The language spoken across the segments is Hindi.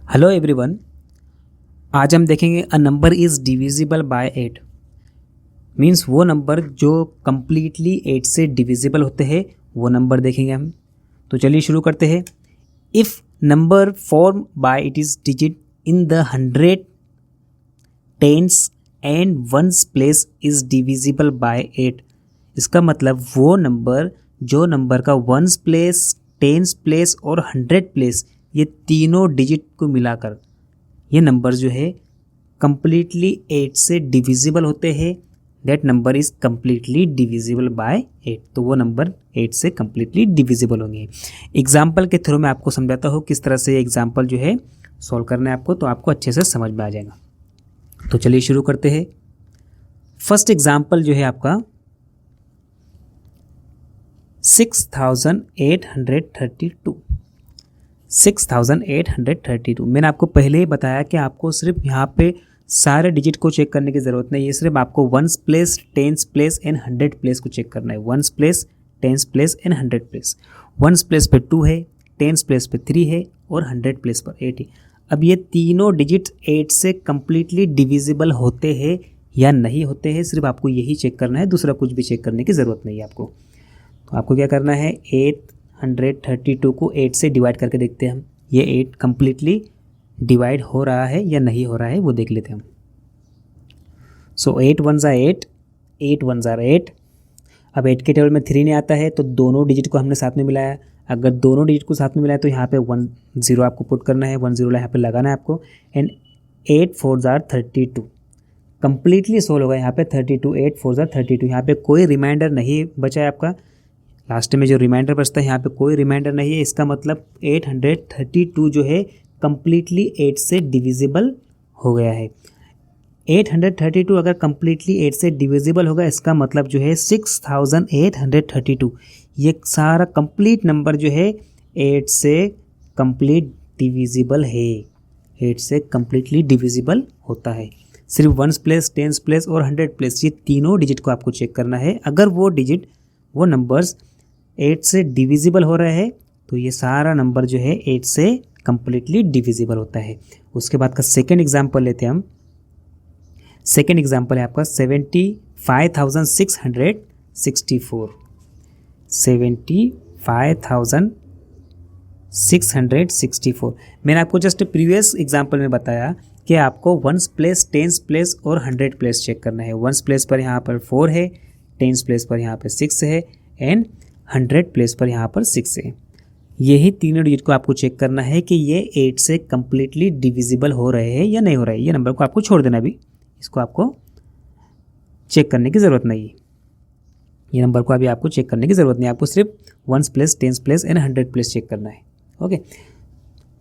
Hello everyone. आज हम देखेंगे a number is divisible by 8। Means वो नंबर जो कम्प्लीटली 8 से डिविजिबल होते हैं वो नंबर देखेंगे हम। तो चलिए शुरू करते हैं। If number form by it is digit in the 100 tens and ones place is divisible by 8। इसका मतलब वो नंबर जो नंबर का वंस प्लेस, टेंस प्लेस और 100 प्लेस ये तीनों डिजिट को मिलाकर ये नंबर जो है कम्प्लीटली 8 से डिविजिबल होते हैं, that number is completely divisible by 8। तो वो नंबर 8 से कम्प्लीटली डिविजिबल होंगे। एग्जाम्पल के थ्रू मैं आपको समझाता हूँ किस तरह से एग्जाम्पल जो है सॉल्व करना है आपको, तो आपको अच्छे से समझ में आ जाएगा। तो चलिए शुरू करते हैं। फर्स्ट एग्जाम्पल जो है आपका 6832। 6832 मैंने आपको पहले ही बताया कि आपको सिर्फ यहाँ पे सारे डिजिट को चेक करने की ज़रूरत नहीं है, सिर्फ आपको once place, tens place and 100 place को चेक करना है। Once place, tens place and 100 place. Ones place पे 2 है, टेंस प्लेस पे 3 है और 100 प्लेस पर 8 है। अब ये तीनों डिजिट 8 से कम्प्लीटली डिविजिबल होते हैं या नहीं होते हैं, सिर्फ आपको यही चेक करना है, दूसरा कुछ भी चेक करने की ज़रूरत नहीं है आपको। तो आपको क्या करना है, 832 को 8 से डिवाइड करके देखते हैं हम, ये 8 कम्प्लीटली डिवाइड हो रहा है या नहीं हो रहा है वो देख लेते हैं हम। सो 8 1 ज़ा 8, 8 1 ज़ा 8। अब 8 के टेबल में 3 नहीं आता है तो दोनों डिजिट को हमने साथ में मिलाया। अगर दोनों डिजिट को साथ में मिलाया तो यहाँ पे 1 0 आपको पुट करना है, 1 0 यहाँ पे लगाना है आपको। एंड 8 4 ज़ा 32 कम्प्लीटली सोल्व होगा यहाँ पे 32। 8 4 ज़ा 32, यहाँ पे कोई रिमाइंडर नहीं बचा है आपका। लास्ट में जो रिमाइंडर बचता है यहाँ पे कोई रिमाइंडर नहीं है। इसका मतलब 832 जो है कम्प्लीटली 8 से डिविजिबल हो गया है। 832 अगर कम्प्लीटली 8 से डिविजिबल होगा, इसका मतलब जो है 6832 ये सारा कंप्लीट नंबर जो है 8 से कंप्लीट डिविजिबल है, 8 से कम्प्लीटली डिविजिबल होता है। सिर्फ वंस प्लेस, टेंस प्लेस और 100 प्लेस ये तीनों डिजिट को आपको चेक करना है। अगर वो डिजिट, वो नंबर्स 8 से डिविजिबल हो रहा है तो ये सारा नंबर जो है 8 से कम्प्लीटली डिविजिबल होता है। उसके बाद का सेकेंड एग्जाम्पल लेते हैं हम। सेकेंड एग्जाम्पल है आपका 75,664। 75,664 मैंने आपको जस्ट प्रीवियस एग्जाम्पल में बताया कि आपको वंस प्लेस, टेंस प्लेस और 100 प्लेस चेक करना है। वंस प्लेस पर यहाँ पर 4 है, टेंस प्लेस पर यहाँ पर 6 है एंड 100 प्लेस पर यहाँ पर 6 है। यही तीनों डिजिट को आपको चेक करना है कि ये 8 से कम्प्लीटली डिविजिबल हो रहे हैं या नहीं हो रहे हैं। ये नंबर को आपको छोड़ देना, अभी इसको आपको चेक करने की ज़रूरत नहीं है। ये नंबर को अभी आपको चेक करने की ज़रूरत नहीं है, आपको सिर्फ ones place, tens place and 100 place check करना है। ओके,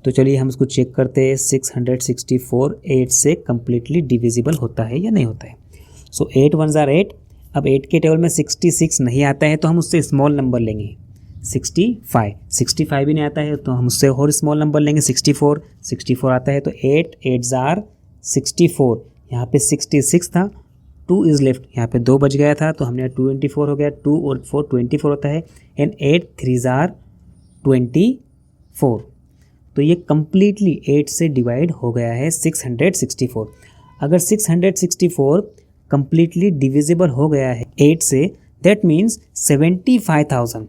तो चलिए हम इसको चेक करते हैं। 664 8 से कम्प्लीटली डिविजिबल होता है या नहीं होता है। सो 8 1 ज़ा 8। अब 8 के टेबल में 66 नहीं आता है तो हम उससे स्मॉल नंबर लेंगे। 65 भी नहीं आता है तो हम उससे और स्मॉल नंबर लेंगे। 64 आता है तो 8 8 ज़ार 64, यहाँ पे 66 था, 2 इज़ लेफ्ट, यहाँ पे 2 बच गया था तो हमने 24 हो गया। 2 और 4 24 होता है एंड 8 3 ज़ार 24। तो ये कम्प्लीटली 8 से डिवाइड हो गया है 664। अगर 664 कम्प्लीटली डिविजिबल हो गया है 8 से, दैट मीन्स 75,000।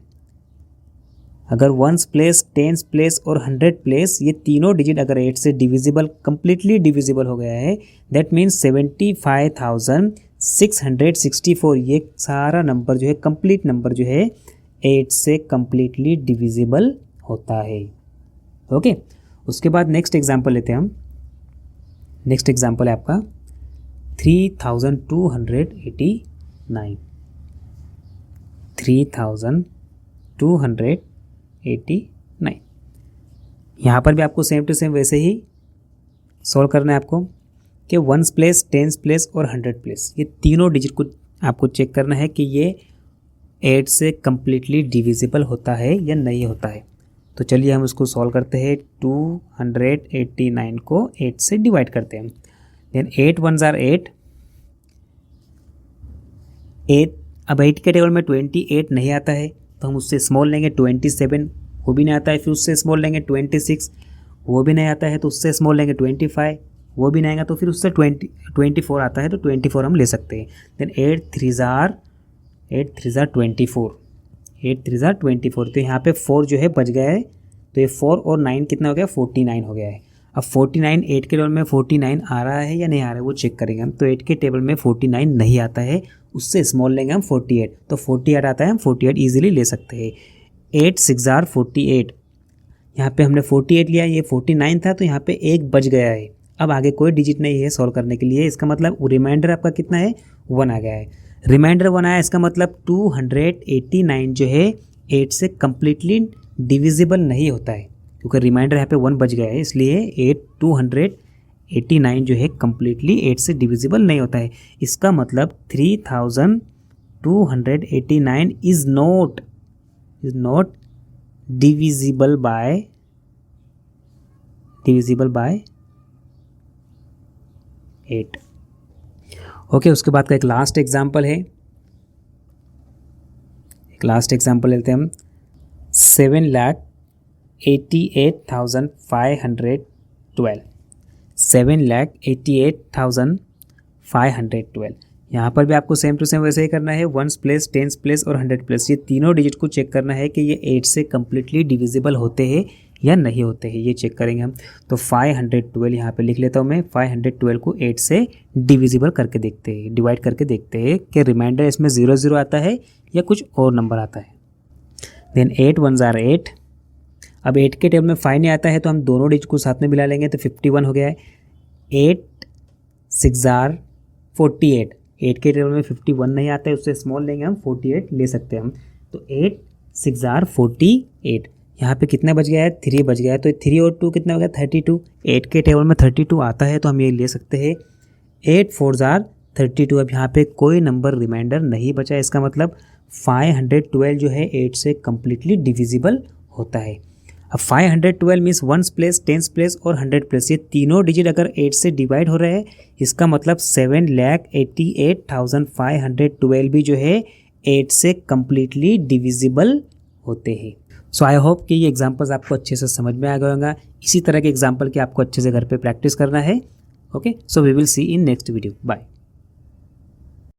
अगर वंस प्लेस, टेंस प्लेस और 100 प्लेस ये तीनों डिजिट अगर 8 से डिविजिबल, कम्प्लीटली डिविजिबल हो गया है, दैट मीन्स 75,664 ये सारा नंबर जो है, कंप्लीट नंबर जो है 8 से कम्प्लीटली डिविजिबल होता है। ओके, उसके बाद नेक्स्ट एग्जाम्पल लेते हैं हम। नेक्स्ट एग्जाम्पल है आपका 3289। 3289 यहाँ पर भी आपको सेम टू सेम वैसे ही सॉल्व करना है आपको कि वंस प्लेस, टेंस प्लेस और 100 प्लेस ये तीनों डिजिट को आपको चेक करना है कि ये 8 से कम्प्लीटली डिविजिबल होता है या नहीं होता है। तो चलिए हम उसको सॉल्व करते हैं। 289 को 8 से डिवाइड करते हैं। देन 8 1 ज़ार 8। अब 8 के टेबल में 28 नहीं आता है तो हम उससे स्मॉल लेंगे। 27 वो भी नहीं आता है, फिर उससे स्मॉल लेंगे 26, वो भी नहीं आता है तो उससे स्मॉल लेंगे 25, वो भी नहीं आएगा तो फिर उससे 24 आता है तो 24 हम ले सकते हैं। देन 8 3 जार 24, 8 3 जार 24, तो यहाँ पे 4 जो है बच गया है, तो ये 4 और 9 कितना हो गया, 49 हो गया है। अब 49 8 के टेबल में 49 आ रहा है या नहीं आ रहा है वो चेक करेंगे हम। तो 8 के टेबल में 49 नहीं आता है, उससे स्मॉल लेंगे हम 48, तो 48 आता है, हम 48 ईजिली ले सकते हैं। 8 6 जार 48, यहाँ पे हमने 48 लिया, ये 49 था तो यहाँ पे एक बच गया है। अब आगे कोई डिजिट नहीं है सॉल्व करने के लिए, इसका मतलब रिमाइंडर आपका कितना है, 1 आ गया है। रिमाइंडर 1 आया, इसका मतलब 289 जो है 8 से कम्प्लीटली डिविजिबल नहीं होता है, क्योंकि रिमाइंडर यहाँ पे 1 बच गया है, इसलिए 289 जो है कम्प्लीटली 8 से डिविजिबल नहीं होता है। इसका मतलब 3289 is not divisible by 8। Okay, उसके बाद का एक लास्ट एग्जाम्पल है, एक लास्ट एग्जाम्पल लेते हैं हम। 7,88,512, 7,88,512। यहाँ पर भी आपको सेम टू सेम वैसे ही करना है, 1s प्लेस, 10s प्लेस और 100 प्लेस, ये तीनों डिजिट को चेक करना है कि ये 8 से कम्प्लीटली डिविजिबल होते हैं या नहीं होते हैं, ये चेक करेंगे हम। तो 512 यहाँ पे लिख लेता हूँ मैं, 512 को 8 से डिविजिबल करके देखते हैं, डिवाइड करके देखते हैं कि रिमाइंडर इसमें 0 आता है या कुछ और नंबर आता है। देन 8 1 जार 8, अब 8 के टेबल में 5 नहीं आता है तो हम दोनों डिजिट को साथ में मिला लेंगे तो 51 हो गया है। 8 6 जार 48, 8 के टेबल में 51 नहीं आता है, उससे स्मॉल लेंगे हम, 48 ले सकते हैं हम। तो 8 6 जार 48, यहाँ पे कितना बच गया है, 3 बच गया है, तो 3 और 2 कितना हो गया, 32। 8 के टेबल में 32 आता है तो हम ये ले सकते हैं। 8 4 जार 32, अब यहाँ पे कोई नंबर रिमाइंडर नहीं बचा, इसका मतलब 512 जो है 8 से कम्प्लीटली डिविजिबल होता है। अब 512 means 1s place, 10s place और 100 प्लेस, ये तीनों डिजिट अगर 8 से डिवाइड हो रहे हैं, इसका मतलब 7,88,512 भी जो है 8 से कम्प्लीटली डिविजिबल होते हैं। सो आई होप कि ये एग्जांपल्स आपको अच्छे से समझ में आ गए होंगे। इसी तरह के एग्जांपल की आपको अच्छे से घर पे प्रैक्टिस करना है। Okay, so we will see in next video. Bye.